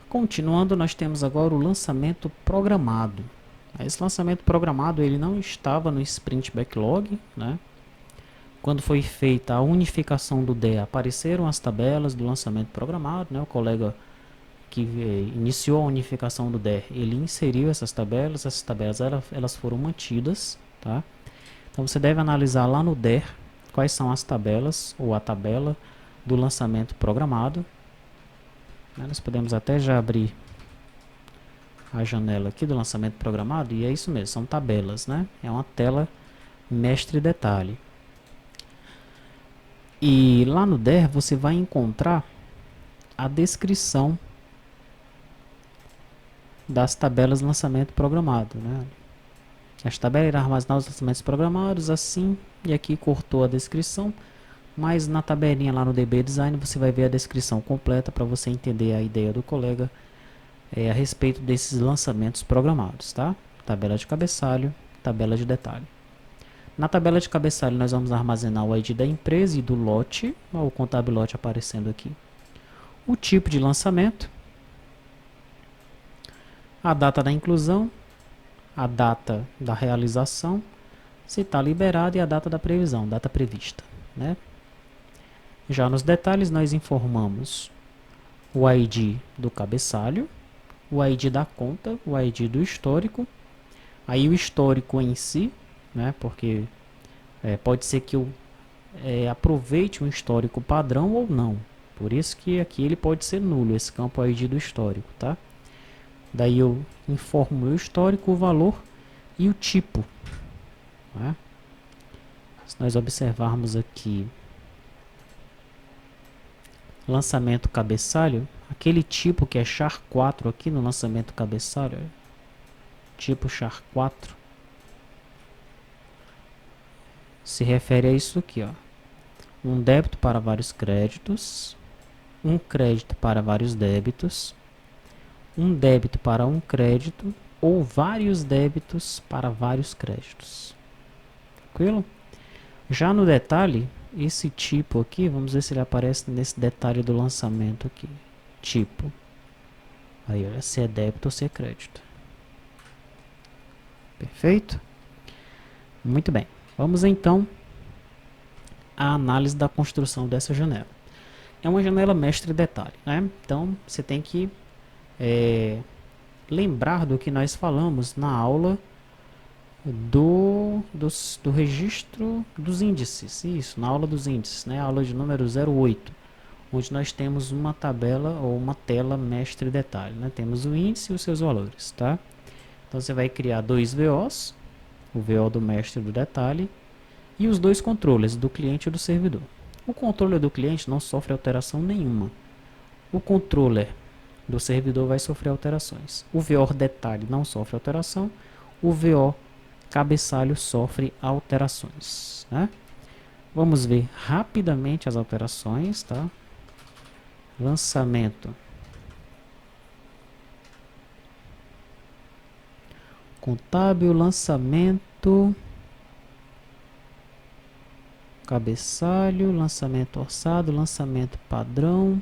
Continuando, nós temos agora o lançamento programado. Esse lançamento programado ele não estava no Sprint Backlog, né? Quando foi feita a unificação do DE, apareceram as tabelas do lançamento programado, né? O colega que iniciou a unificação do DE, ele inseriu essas tabelas elas foram mantidas, tá? Então você deve analisar lá no DER quais são as tabelas ou a tabela do lançamento programado. Nós podemos até já abrir a janela aqui do lançamento programado e é isso mesmo, são tabelas, né? É uma tela mestre detalhe. E lá no DER você vai encontrar a descrição das tabelas de lançamento programado, né? As tabelas irão armazenar os lançamentos programados assim, e aqui cortou a descrição, mas na tabelinha lá no DB Design você vai ver a descrição completa para você entender a ideia do colega a respeito desses lançamentos programados, tá? Tabela de cabeçalho, tabela de detalhe. Na tabela de cabeçalho nós vamos armazenar o ID da empresa e do lote, o contábil lote aparecendo aqui. O tipo de lançamento, a data da inclusão, a data da realização, se está liberado e a data da previsão, data prevista, né? Já nos detalhes nós informamos o ID do cabeçalho, o ID da conta, o ID do histórico, aí o histórico em si, né? Porque pode ser que eu aproveite um histórico padrão ou não. Por isso que aqui ele pode ser nulo, esse campo ID do histórico, tá? Daí eu informo o histórico, o valor e o tipo, né? Se nós observarmos aqui lançamento cabeçalho, aquele tipo que é char4 aqui no lançamento cabeçalho, tipo char4, se refere a isso aqui, ó. Um débito para vários créditos, um crédito para vários débitos, um débito para um crédito ou vários débitos para vários créditos. Tranquilo? Já no detalhe, esse tipo aqui, vamos ver se ele aparece nesse detalhe do lançamento aqui. Tipo. Aí, olha, se é débito ou se é crédito. Perfeito? Muito bem. Vamos então à análise da construção dessa janela. É uma janela mestre detalhe, né? Então, você tem que lembrar do que nós falamos na aula do registro dos índices. Isso, na aula dos índices, né? Aula de número 08, onde nós temos uma tabela ou uma tela mestre detalhe, né? Temos o índice e os seus valores, tá? Então você vai criar dois VOs, o VO do mestre do detalhe e os dois controles, do cliente e do servidor. O controller do cliente não sofre alteração nenhuma. O controller do servidor vai sofrer alterações. O VO detalhe não sofre alteração. O VO cabeçalho sofre alterações, né? Vamos ver rapidamente as alterações, tá? Lançamento. Contábil, lançamento. Cabeçalho, lançamento orçado, lançamento padrão.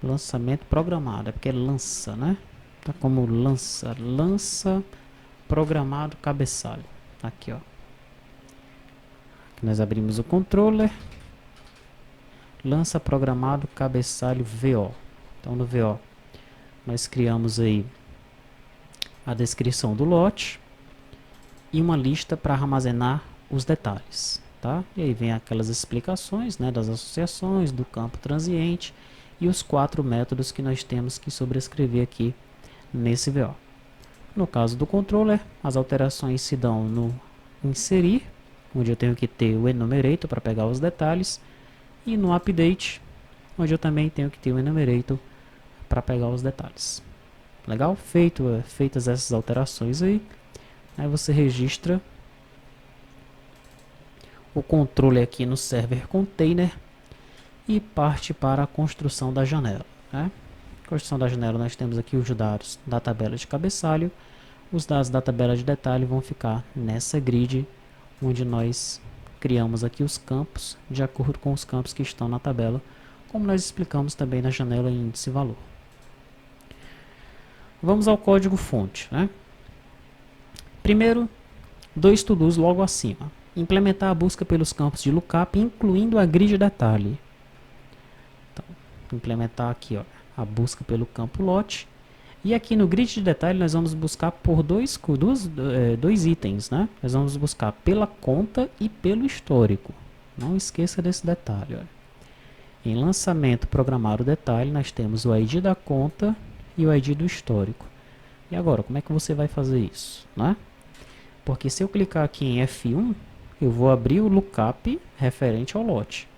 Lançamento programado, é porque é lança, né? Tá como lança, lança programado cabeçalho. Aqui, ó. Aqui nós abrimos o controller. Lança programado cabeçalho VO. Então no VO nós criamos aí a descrição do lote e uma lista para armazenar os detalhes, tá? E aí vem aquelas explicações, né, das associações, do campo transiente e os 4 métodos que nós temos que sobrescrever aqui nesse VO. No caso do controller, as alterações se dão no inserir, onde eu tenho que ter o enumerator para pegar os detalhes, e no update, onde eu também tenho que ter o enumerator para pegar os detalhes. Legal? Feitas essas alterações aí você registra o controle aqui no server container e parte para a construção da janela, né? Construção da janela, nós temos aqui os dados da tabela de cabeçalho. Os dados da tabela de detalhe vão ficar nessa grid onde nós criamos aqui os campos de acordo com os campos que estão na tabela, como nós explicamos também na janela índice valor. Vamos ao código fonte, né? Primeiro, dois to-dos logo acima. Implementar a busca pelos campos de lookup, incluindo a grid detalhe. Então, implementar aqui, ó, a busca pelo campo lote. E aqui no grid de detalhe nós vamos buscar por dois itens, né? Nós vamos buscar pela conta e pelo histórico. Não esqueça desse detalhe, ó. Em lançamento programar o detalhe, nós temos o ID da conta e o ID do histórico. E agora, como é que você vai fazer isso, né? Porque se eu clicar aqui em F1, eu vou abrir o lookup referente ao lote.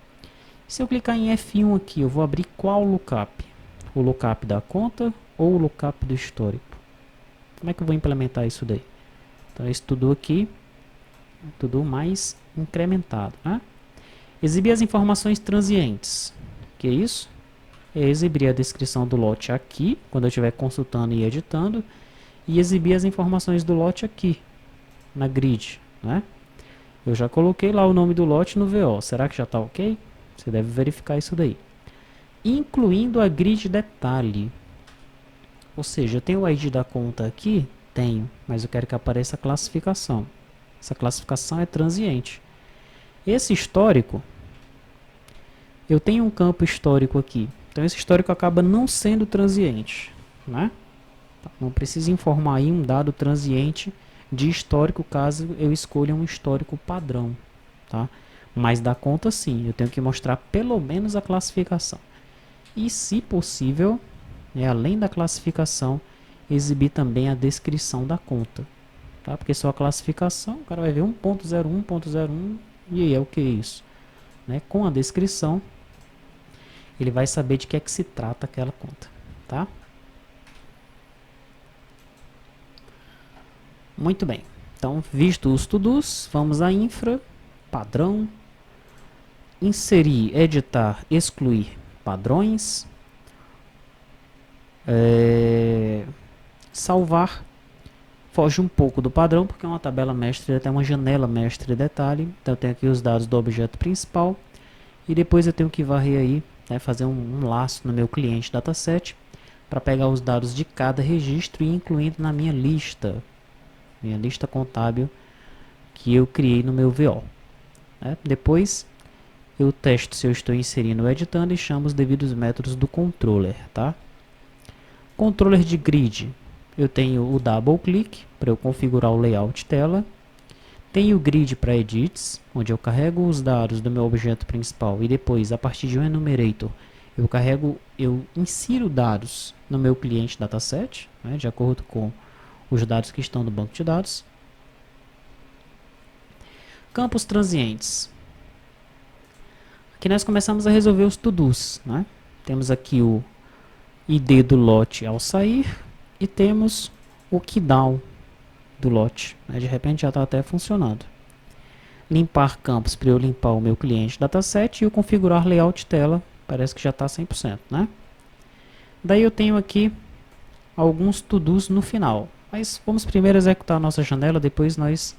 Se eu clicar em F1 aqui, eu vou abrir qual lookup? O lookup da conta ou o lookup do histórico? Como é que eu vou implementar isso daí? Então, esse tudo aqui, tudo mais incrementado, né? Exibir as informações transientes. Que é isso? É exibir a descrição do lote aqui, quando eu estiver consultando e editando, e exibir as informações do lote aqui, na grid, né? Eu já coloquei lá o nome do lote no VO. Será que já está ok? Você deve verificar isso daí. Incluindo a grid detalhe. Ou seja, eu tenho o ID da conta aqui? Tenho, mas eu quero que apareça a classificação. Essa classificação é transiente. Esse histórico, eu tenho um campo histórico aqui. Então esse histórico acaba não sendo transiente, né? Não precisa informar aí um dado transiente de histórico caso eu escolha um histórico padrão, tá? Mas da conta sim, eu tenho que mostrar pelo menos a classificação. E se possível, além da classificação, exibir também a descrição da conta, tá? Porque só a classificação, o cara vai ver 1.01, 1.01 e aí é o que é isso, né? Com a descrição, ele vai saber de que é que se trata aquela conta, tá? Muito bem. Então, visto os to-dos, vamos a infra, padrão, inserir, editar, excluir padrões, salvar. Foge um pouco do padrão, porque é uma tabela mestre, até uma janela mestre detalhe. Então, eu tenho aqui os dados do objeto principal. E depois eu tenho que varrer aí, né, fazer um laço no meu cliente dataset, para pegar os dados de cada registro e incluindo na minha lista contábil que eu criei no meu VO. Né? Depois eu testo se eu estou inserindo ou editando e chamo os devidos métodos do controller. Tá? Controller de grid, eu tenho o double click para eu configurar o layout tela. Tenho o grid para edits, onde eu carrego os dados do meu objeto principal e depois, a partir de um enumerator, eu insiro dados no meu cliente dataset, né, de acordo com os dados que estão no banco de dados. Campos transientes. Aqui nós começamos a resolver os to-dos, né? Temos aqui o ID do lote ao sair e temos o keydown do lote, né? De repente já está até funcionando. Limpar campos para eu limpar o meu cliente dataset e o configurar layout tela, parece que já está 100%, né? Daí eu tenho aqui alguns to-dos no final, mas vamos primeiro executar a nossa janela, depois nós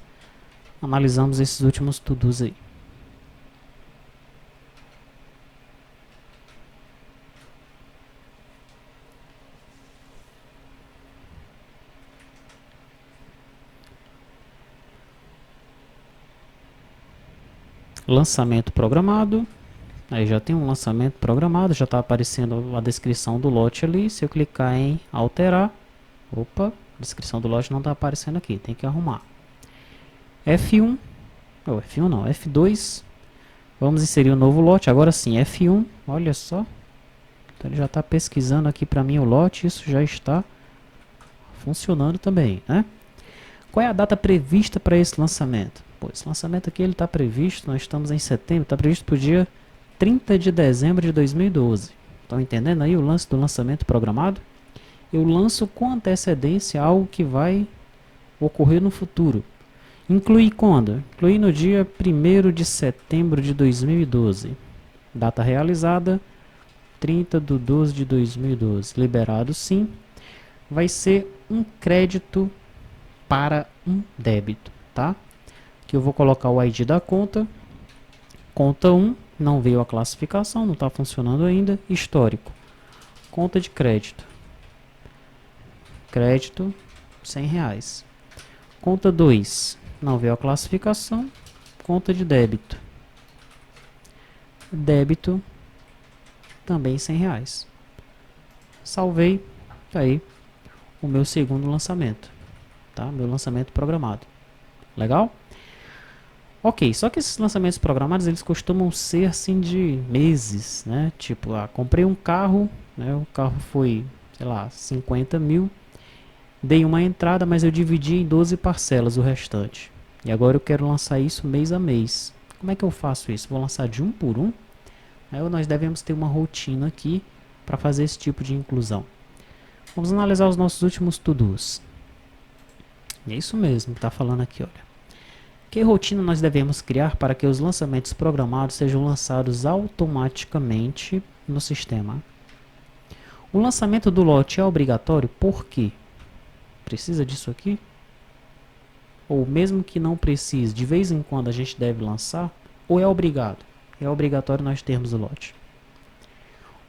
analisamos esses últimos to-dos aí. Lançamento programado. Aí já tem um lançamento programado, já está aparecendo a descrição do lote ali. Se eu clicar em alterar, opa, a descrição do lote não está aparecendo aqui, tem que arrumar. F1, F1 não, F2, vamos inserir um novo lote, agora sim, F1, olha só. Então ele já está pesquisando aqui para mim o lote, isso já está funcionando também, né? Qual é a data prevista para esse lançamento? Pô, esse lançamento aqui ele está previsto, nós estamos em setembro, está previsto para o dia 30 de dezembro de 2012. Estão entendendo aí o lance do lançamento programado? Eu lanço com antecedência algo que vai ocorrer no futuro. Incluir quando? Incluir no dia 1º de setembro de 2012. Data realizada, 30 de 12 de 2012. Liberado sim. Vai ser um crédito para um débito, tá? Que eu vou colocar o ID da conta, Conta 1, não veio a classificação, não está funcionando ainda. Histórico. Conta de crédito. Crédito, R$100. Conta 2, não veio a classificação. Conta de débito. Débito, também R$100. Salvei, tá aí o meu segundo lançamento, tá? Meu lançamento programado. Legal? Ok, só que esses lançamentos programados, eles costumam ser assim de meses, né? Tipo, comprei um carro, né? O carro foi, sei lá, 50 mil. Dei uma entrada, mas eu dividi em 12 parcelas o restante. E agora eu quero lançar isso mês a mês. Como é que eu faço isso? Vou lançar de um por um? Aí nós devemos ter uma rotina aqui para fazer esse tipo de inclusão. Vamos analisar os nossos últimos to-dos. É isso mesmo que está falando aqui, olha. Que rotina nós devemos criar para que os lançamentos programados sejam lançados automaticamente no sistema? O lançamento do lote é obrigatório, por quê? Precisa disso aqui? Ou mesmo que não precise, de vez em quando a gente deve lançar? Ou é obrigado? É obrigatório nós termos o lote.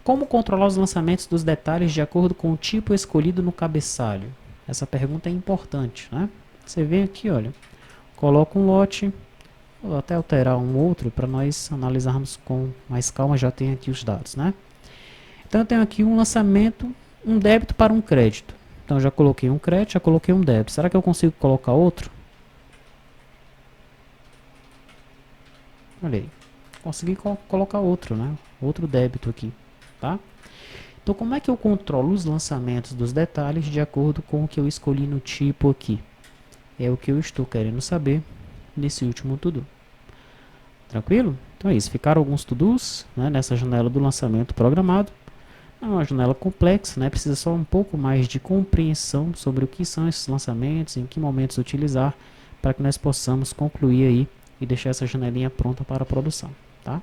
Como controlar os lançamentos dos detalhes de acordo com o tipo escolhido no cabeçalho? Essa pergunta é importante, né? Você vem aqui, olha, coloca um lote, vou até alterar um outro para nós analisarmos com mais calma, já tem aqui os dados, né? Então eu tenho aqui um lançamento, um débito para um crédito. Então já coloquei um crédito, já coloquei um débito. Será que eu consigo colocar outro? Olha aí, consegui colocar outro, né? Outro débito aqui, tá? Então como é que eu controlo os lançamentos dos detalhes de acordo com o que eu escolhi no tipo aqui? É o que eu estou querendo saber nesse último to-do. Tranquilo? Então é isso, ficaram alguns to-dos, né, nessa janela do lançamento programado. É uma janela complexa, né, precisa só um pouco mais de compreensão sobre o que são esses lançamentos, em que momentos utilizar, para que nós possamos concluir aí e deixar essa janelinha pronta para a produção, tá?